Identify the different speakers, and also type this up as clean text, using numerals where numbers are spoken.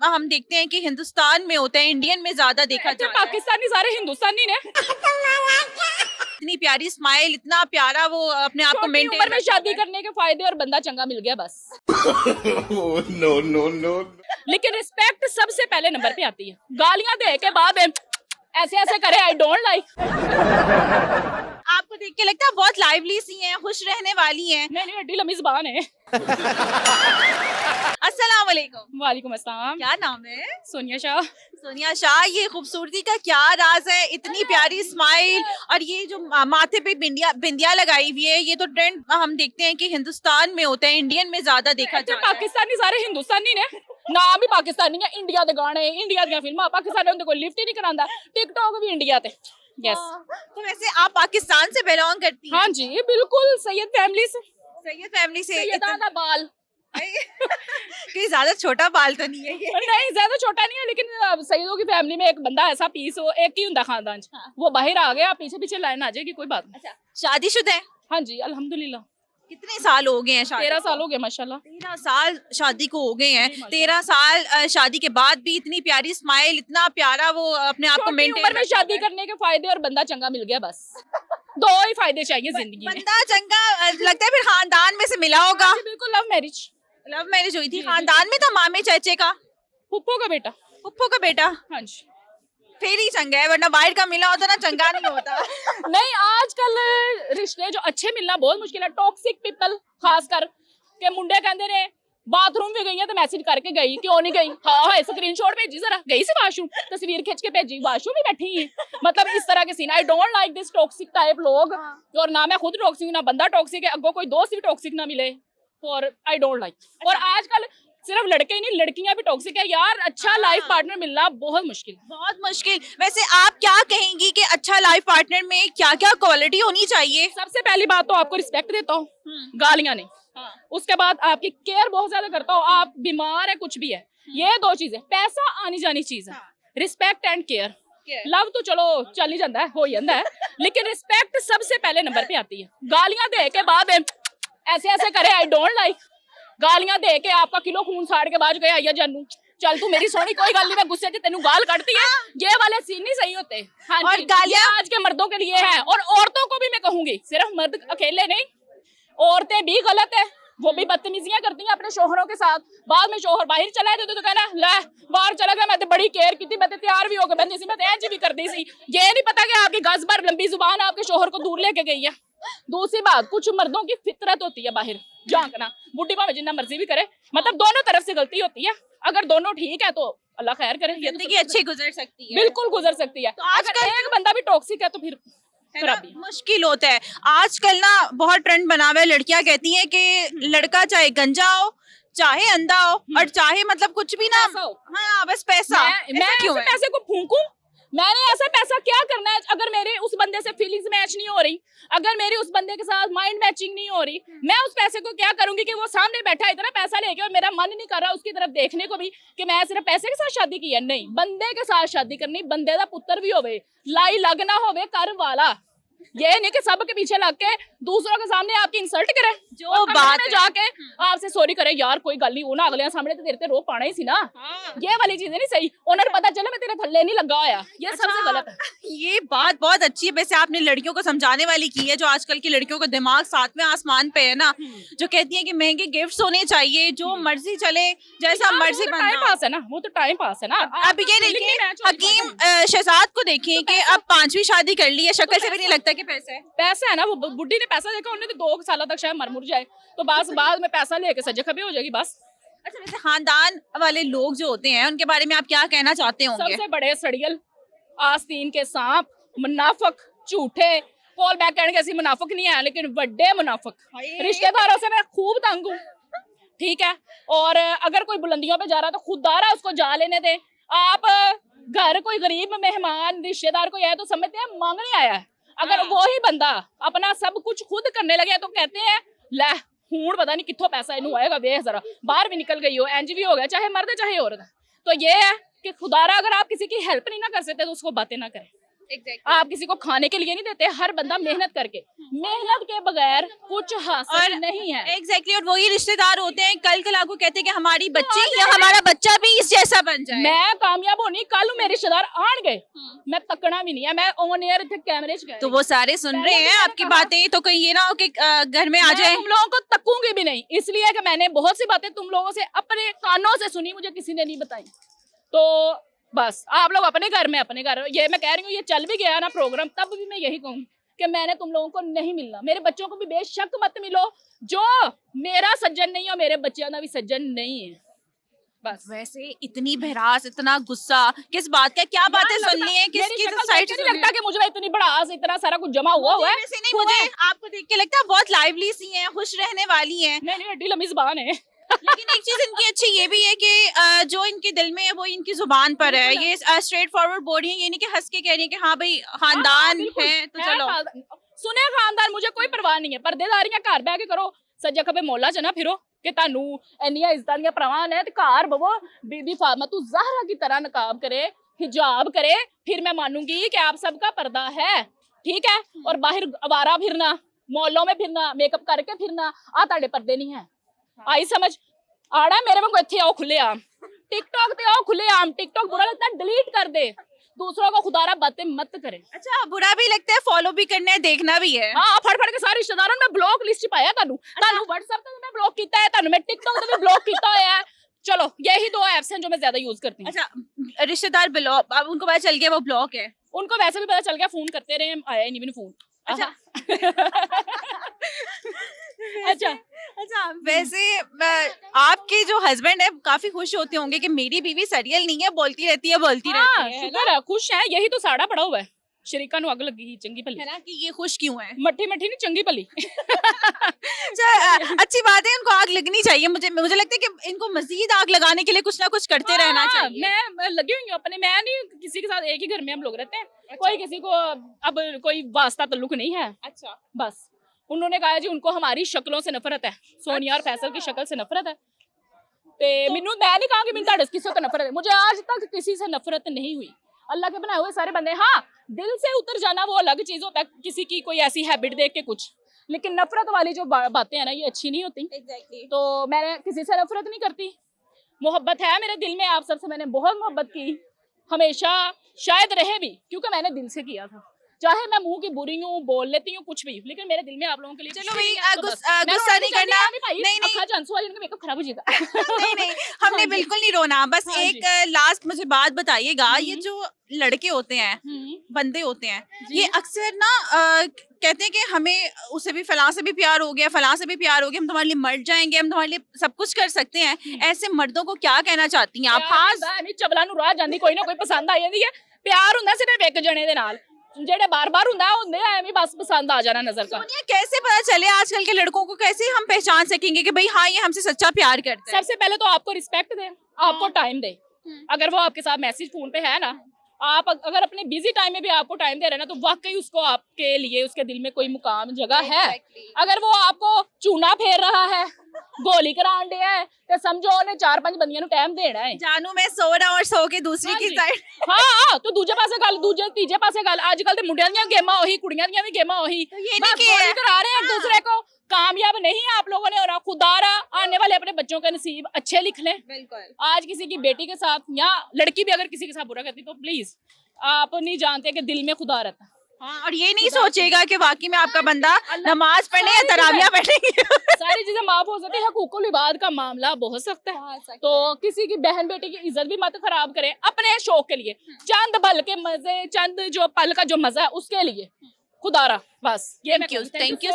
Speaker 1: हम देखते हैं कि हिंदुस्तान में होता है, इंडियन में ज्यादा देखा
Speaker 2: ਇੱਥੇ
Speaker 1: जाता है।
Speaker 2: पाकिस्तानी सारे हिंदुस्तानी ने।
Speaker 1: इतनी प्यारी स्माइल, इतना प्यारा वो अपने आप को
Speaker 2: छोटी
Speaker 1: मेंटेन
Speaker 2: उम्र में शादी करने के फायदे और बंदा चंगा मिल गया बस।
Speaker 3: No no no.
Speaker 2: लेकिन रिस्पेक्ट सबसे पहले नंबर पे आती है। गालियां दे के बाद ऐसे ऐसे करे आई डोंट लाइक।
Speaker 1: आपको देख के लगता है बहुत लाइवली सी हैं, खुश रहने वाली हैं।
Speaker 2: नहीं नहीं हड्डी लंबी जुबान है।
Speaker 1: अस्सलाम वालेकुम।
Speaker 2: वालेकुम अस्सलाम।
Speaker 1: क्या नाम है?
Speaker 2: सोनिया शाह।
Speaker 1: सोनिया शाह, ये खूबसूरती का क्या राज है? इतनी प्यारी स्माइल और ये जो माथे पे बिंदिया बिंदिया लगाई हुई है, ये तो ट्रेंड हम देखते हैं कि हिंदुस्तान में होता है, इंडियन में ज्यादा देखा
Speaker 2: ਇੱਥੇ
Speaker 1: जाता है।
Speaker 2: पाकिस्तानी सारे हिंदुस्तानी ने। नाम भी पाकिस्तानी है। इंडिया दे गाने, इंडिया दी फिल्मां, पाकिस्तान दे कोई लिफ्ट ही नहीं करांदा। टिकटॉक भी इंडिया ते। यस।
Speaker 1: तो वैसे आप पाकिस्तान से बिलोंग करती हैं?
Speaker 2: हाँ जी बिल्कुल सैयद फैमिली से।
Speaker 1: सैयद फैमिली से।
Speaker 2: सैयदा दा बाल।
Speaker 1: कोई ज्यादा छोटा बाल तो नहीं है ये?
Speaker 2: नहीं ज्यादा छोटा नहीं है लेकिन सैयदों की फैमिली में एक बंदा ऐसा पीस हो एक ही हुंदा खानदान च।
Speaker 1: हाँ।
Speaker 2: वो बाहर आ गया पीछे पीछे लाइन आ जाएगी कोई बात नहीं।
Speaker 1: अच्छा, शादीशुदा है?
Speaker 2: हाँ जी अल्हम्दुलिल्लाह।
Speaker 1: कितने साल हो गए हैं शादी?
Speaker 2: 13 साल हो गए माशाल्लाह।
Speaker 1: 13 साल शादी को हो गए हैं।
Speaker 2: जी, माशाल्लाह।
Speaker 1: 13 साल शादी के बाद भी इतनी प्यारी स्माइल, इतना प्यारा वो अपने आप को
Speaker 2: छोटी
Speaker 1: मेंटेन
Speaker 2: उम्र में शादी करने के फायदे और बंदा चंगा मिल गया बस। दो ही फायदे चाहिए जिंदगी में।
Speaker 1: बंदा चंगा लगता है फिर खानदान में से मिला होगा।
Speaker 2: हाँ जी, बिल्कुल लव मैरिज।
Speaker 1: लव मैरिज हुई थी
Speaker 2: जी, जी।
Speaker 1: खानदान में, था मामे चाचे का,
Speaker 2: पुप्पो का बेटा।
Speaker 1: पुप्पो का बेटा?
Speaker 2: हाँ जी।
Speaker 1: फिर ही चंगा है, वरना बाहर का मिला होता ना चंगा नहीं होता।
Speaker 2: नहीं आजकल रिश्ते जो अच्छे मिलना बहुत मुश्किल है। टॉक्सिक पीपल खासकर के मुंडे कहते ने बाथरूम भी गई है तो मैसेज करके गई क्यों नहीं गई। हाँ स्क्रीनशॉट भेजी जरा गई सी वाशरूम तस्वीर खींच के भेजी वाशरूम में बैठी है। मतलब इस तरह के scene. I don't like this toxic type लोग। और ना मैं खुद टॉक्सिक ना बंदा टॉक्सिक है। अगो कोई दोस्त भी टॉक्सिक ना मिले और आई डोंट लाइक। और आजकल सिर्फ लड़के ही नहीं लड़कियां भी टॉक्सिक है यार। अच्छा लाइफ पार्टनर मिलना बहुत मुश्किल।
Speaker 1: बहुत मुश्किल। वैसे आप क्या कहेंगी कि अच्छा लाइफ पार्टनर में क्या क्या क्वालिटी होनी चाहिए?
Speaker 2: सबसे पहली बात तो आपको रिस्पेक्ट देता हूँ, गालियां नहीं। उसके बाद आपकी केयर बहुत ज्यादा करता हूँ। आप बीमार है कुछ भी है ये दो चीजें। पैसा आनी जानी चीज है। Respect and care. लव तो चलो चल ही जाता है हो जाता है लेकिन रिस्पेक्ट सबसे पहले नंबर पे आती है। गालियां दे के बाद ऐसे ऐसे करे आई डोंट लाइक। गालियां दे के आपका किलो खून साड़ के बाद गया जानू चल तू मेरी सोनी कोई गल नहीं मैं गुस्से से तेनू गाल कटती है। ये वाले सीन नहीं सही होते। हाँ
Speaker 1: और
Speaker 2: जी,
Speaker 1: गालियां
Speaker 2: ये आज के मर्दों के लिए है और औरतों को भी मैं कहूंगी सिर्फ मर्द अकेले नहीं औरतें भी गलत है। वो भी बदतमीजियां करती हैं अपने शोहरों के साथ। बाद में शोहर बाहर चला जाए तो कहना ले बाहर चला गया मैं तो बड़ी केयर की थी मैं तो तैयार भी होकर बंदी सी मैं तो भी कर दी सी। ये नहीं पता कि आपकी गज भर लंबी जुबान आपके शोहर को दूर लेके गई है। दूसरी बात कुछ मर्दों की फितरत होती है बाहर झांकना। बुढ़ी भावे जितना मर्जी भी करे मतलब दोनों तरफ से गलती होती है। अगर दोनों ठीक है तो अल्लाह खैर करे। ये तो
Speaker 1: जिंदगी अच्छी गुजर सकती है।
Speaker 2: बिल्कुल गुजर सकती है।
Speaker 1: तो आजकल
Speaker 2: अगर एक बंदा भी टॉक्सिक है तो फिर
Speaker 1: है ना,
Speaker 2: खराबी।
Speaker 1: मुश्किल होता है। आजकल ना बहुत ट्रेंड बना हुआ है, लड़कियां कहती हैं कि लड़का चाहे गंजा हो चाहे अंधा हो और चाहे मतलब कुछ भी ना,
Speaker 2: पैसा हो।
Speaker 1: हाँ बस पैसा।
Speaker 2: मैं
Speaker 1: ऐसा क्यों
Speaker 2: ऐसे
Speaker 1: है?
Speaker 2: पैसे को फूंकूं? मैंने ऐसा पैसा क्या करना है अगर मेरे उस बंदे से फीलिंग्स मैच नहीं हो रही अगर मेरी उस बंदे के साथ माइंड मैचिंग नहीं हो रही मैं उस पैसे को क्या करूंगी कि वो सामने बैठा है इतना पैसा लेके और मेरा मन नहीं कर रहा उसकी तरफ देखने को भी कि मैं सिर्फ पैसे के साथ शादी की है। नहीं बंदे के साथ शादी करनी बंदे दा पुत्र भी होवे लाई लगना होवे कर वाला। ये नहीं कि सब के पीछे लग के दूसरों के सामने आपकी इंसल्ट करे
Speaker 1: जो
Speaker 2: और कमरे
Speaker 1: बात
Speaker 2: में
Speaker 1: है।
Speaker 2: जाके आपसे सॉरी करे यार कोई गल नहीं ना अगले सामने तो तेरे ते रो पाना ही सी ना। ये वाली चीजें नहीं सही। उन्हें पता चले मैं तेरे थल्ले नहीं लगा होया ये सबसे गलत है।
Speaker 1: ये बात बहुत अच्छी है। वैसे आपने लड़कियों को समझाने वाली की है। जो आजकल की लड़कियों का दिमाग सातवें आसमान पे है ना, जो कहती हैं कि महंगे गिफ्ट्स होने चाहिए, जो मर्जी चले जैसा मर्जी
Speaker 2: टाइम
Speaker 1: बनना।
Speaker 2: पास है ना वो तो टाइम पास है ना।
Speaker 1: अब ये देखिए हकीम शहजाद को देखिए कि अब 5वीं शादी कर ली है, शक्ल से भी नहीं लगता कि पैसा है।
Speaker 2: पैसा है ना वो बुढ़ी ने पैसा देखा उन्हें तो 2 साल तक शायद मर मुर जाए तो बस बाद में पैसा लेके सजे खबे हो जाएगी बस।
Speaker 1: अच्छा, वैसे खानदान वाले लोग जो होते हैं उनके बारे में आप क्या कहना चाहते होंगे?
Speaker 2: सबसे बड़े सड़ियल आस्तीन के सांप मुनाफिक झूठे कॉल बैक करने के ऐसी मुनाफिक नहीं है लेकिन बड़े मुनाफिक रिश्तेदारों से मैं खूब तंग हूँ ठीक है। और अगर कोई बुलंदियों पे जा रहा है तो खुदारा उसको जा लेने दे। आप घर कोई गरीब मेहमान रिश्तेदार कोई आया तो समझते हैं मांगने आया है। अगर वो ही बंदा अपना सब कुछ खुद करने लगे तो कहते हैं ले हूं पता नहीं कितों पैसा इनू आएगा वेख जरा बाहर भी निकल गई हो एंज भी हो गया चाहे मर्द चाहे औरत। तो ये है कि खुदारा अगर आप किसी की हेल्प नहीं ना कर सकते तो उसको बातें ना करें। आप किसी को खाने के लिए नहीं देते, हर बंदा मेहनत करके, मेहनत के बगैर कुछ हासिल नहीं है।
Speaker 1: एग्जैक्टली और वही रिश्तेदार होते हैं कल कल आपको कहते हैं कि हमारी बच्ची या हमारा बच्चा भी इस जैसा बन जाए।
Speaker 2: मैं कामयाब होनी, कल मेरे रिश्तेदार आन गए, मैं तकना भी नहीं है, मैं ऑन एयर थे कैमरे च गए।
Speaker 1: तो वो सारे सुन रहे हैं आपकी बातें, तो कहीं ये ना हो कि घर में आ जाए।
Speaker 2: तुम लोगों को तकूंगी भी नहीं, इसलिए कि मैंने बहुत सी बातें तुम लोगों से अपने कानों से सुनी, मुझे किसी ने नहीं बताई। तो बस आप लोग अपने घर में अपने घर, ये मैं कह रही हूँ, ये चल भी गया ना प्रोग्राम, तब भी मैं यही कहूँ कि मैंने तुम लोगों को नहीं मिलना। मेरे बच्चों को भी बेशक मत मिलो, जो मेरा सज्जन नहीं है मेरे बच्चों का भी सज्जन नहीं है। बस
Speaker 1: वैसे इतनी भड़ास, इतना गुस्सा किस बात का, क्या बातें सुन ली है, किसकी साइड से
Speaker 2: लगता कि मुझे इतनी भड़ास, इतना सारा कुछ जमा हुआ है।
Speaker 1: वैसे नहीं, मुझे आपको देख के लगता है बहुत लाइवली सी हैं, खुश रहने वाली हैं।
Speaker 2: नहीं, हड्डी लंबी ज़बान है।
Speaker 1: लेकिन एक चीज इनकी अच्छी ये भी है कि जो इनके दिल में है वो इनकी जुबान पर है। ये स्ट्रेट फॉरवर्ड बोल रही है, ये नहीं कि हंस के कह रही है कि हाँ भाई खानदान है तो चलो।
Speaker 2: सुने खानदान, मुझे कोई परवाह नहीं है, पर्देदारियां घर बह के करो, सज्जा खबे मोला च ना फिरो कि तानू इन्नियां इज्जतां दियां परवाह ने, ते घर बवो बीबी फातिमा तू ज़हरा की तरह नकाब करे, हिजाब करे, फिर मैं मानूंगी कि आप सबका पर्दा है, ठीक है। और बाहर आवारा फिरना, मॉलों में फिरना, मेकअप करके फिरना, आ ताड़े पर्दे नहीं है। आई समझ आड़ा मेरे वांगू इत्थे आओ खुले आम, टिकटॉक ते आओ खुले आम। टिकटॉक बुरा लगता है डिलीट कर दे, दूसरों को खुदारा बातें मत करे।
Speaker 1: अच्छा बुरा भी लगता है, फॉलो भी करना है, देखना भी है।
Speaker 2: हाँ, फड़ के सारे रिश्तेदारों ने ब्लॉक लिस्ट पाया, तानू व्हाट्सएप पे मैं ब्लॉक किया है, तानू मैं टिकटॉक पे भी ब्लॉक किया है। चलो यही दो ऐप्स हैं जो मैं ज्यादा यूज करती हूँ।
Speaker 1: अच्छा रिश्तेदार ब्लॉक, अब उनको पता चल गया वो ब्लॉक है?
Speaker 2: उनको वैसे भी पता चल गया, फोन करते रहे, आया ही नहीं फोन।
Speaker 1: अच्छा
Speaker 2: अच्छा
Speaker 1: वैसे आपके जो हस्बैंड है काफी खुश होते होंगे कि मेरी बीवी सीरियल नहीं है, बोलती रहती है
Speaker 2: शुक्र है, खुश है। यही तो साड़ा पड़ा हुआ है, शरीका नु अग लगी चंगी भली
Speaker 1: है ना कि ये खुश क्यों है?
Speaker 2: मट्ठी नहीं चंगी भली।
Speaker 1: अच्छा अच्छी बात है, इनको आग लगनी चाहिए। मुझे लगता है कि इनको मजीद आग लगाने के लिए कुछ ना कुछ करते रहना चाहिए।
Speaker 2: मैं लगी हुई हूँ अपने, मैं नहीं किसी के साथ, एक ही घर में हम लोग रहते हैं। अच्छा। कोई किसी को अब कोई वास्ता तल्लुक नहीं है। अच्छा बस उन्होंने कहा जी उनको हमारी शक्लों से नफरत है, सोनिया और फैसल की शक्ल से नफरत है। मैं नहीं कहा कि मैंने किसी से नफरत है, मुझे आज तक किसी से नफरत नहीं हुई। अल्लाह के बनाए हुए सारे बंदे, हाँ दिल से उतर जाना वो अलग चीज होता है, किसी की कोई ऐसी हैबिट देख के कुछ, लेकिन नफरत वाली जो बातें हैं ना ये अच्छी नहीं होती। exactly. तो मैंने किसी से नफरत नहीं करती, मोहब्बत है मेरे दिल में, आप सबसे मैंने बहुत मोहब्बत की हमेशा, शायद रहे भी क्योंकि मैंने दिल से किया था। चाहे मैं मुंह की बुरी हूँ, बोल लेती हूँ कुछ भी, लेकिन मेरे दिल में आप लोगों के लिए
Speaker 1: चलो भाई गुस्सा नहीं करना। नहीं
Speaker 2: मेकअप खराब हो जाएगा।
Speaker 1: नहीं हमने बिल्कुल नहीं रोना। बस एक लास्ट मुझे बात बताइएगा, ये जो लड़के होते हैं, बंदे होते हैं, ये अक्सर ना कहते हैं कि हमें उससे भी फलां से भी प्यार हो गया, फलां से भी प्यार हो गया, हम तुम्हारे लिए मर जाएंगे, हम तुम्हारे लिए सब कुछ कर सकते हैं। ऐसे मर्दों को क्या कहना चाहती हैं आप?
Speaker 2: खास चबला नु राह जांदी कोई ना कोई पसंद आ जाती है। प्यार हुंदा सिर्फ एक जने दे नाल, जेड़े बार-बार हुंदा हुंदे एवें बस पसंद आ जाना नजर का।
Speaker 1: सोनिया कैसे पता चले आजकल के लड़कों को, कैसे हम पहचान सकेंगे कि भाई हाँ ये हमसे सच्चा प्यार करते हैं?
Speaker 2: सबसे पहले तो आपको रिस्पेक्ट दे, आपको टाइम दे। अगर वो आपके साथ मैसेज फोन पे है ना, आप अगर अपने बिजी टाइम में भी आपको टाइम दे रहे हैं ना, तो वाकई उसको आपके लिए उसके दिल में कोई मुकाम जगह है। अगर वो आपको चूना फेर रहा है, गोली करान दिया है, तो समझो उन्हें 4-5 बंदियां नु टाइम देना है।
Speaker 1: जानू मैं सो रहा और सो के दूसरी की साइड।
Speaker 2: हाँ तो दूजे पासे गल, दूजे तीजे पासे गल। आजकल ते मुंडियां दियां गेमां ओही, कुड़ियां दियां भी गेमां ओही,
Speaker 1: ये नहीं कि
Speaker 2: गोली करा रहे हैं एक दूसरे को। कामयाब नहीं है आप लोगों ने होना, खुदारा आने वाले अपने बच्चों के नसीब अच्छे लिख लें। बिल्कुल। आज किसी की बेटी के साथ या लड़की भी अगर किसी के साथ बुरा करती तो प्लीज आप नहीं जानते कि दिल में खुदा रहता।
Speaker 1: हाँ, और ये नहीं सोचेगा कि वाकई में आपका बंदा नमाज पढ़ने या तरावियां पढ़ेंगे।
Speaker 2: सारी चीजें माफ हो सकती है, हुकूकुल इबाद का मामला बहुत सख्त है। तो किसी की बहन बेटी की इज्जत भी मत खराब करें अपने शौक के लिए, चंद भल के मजे, चंद जो पल का जो मजा है उसके लिए। खुदारा बस ये।
Speaker 1: Thank you.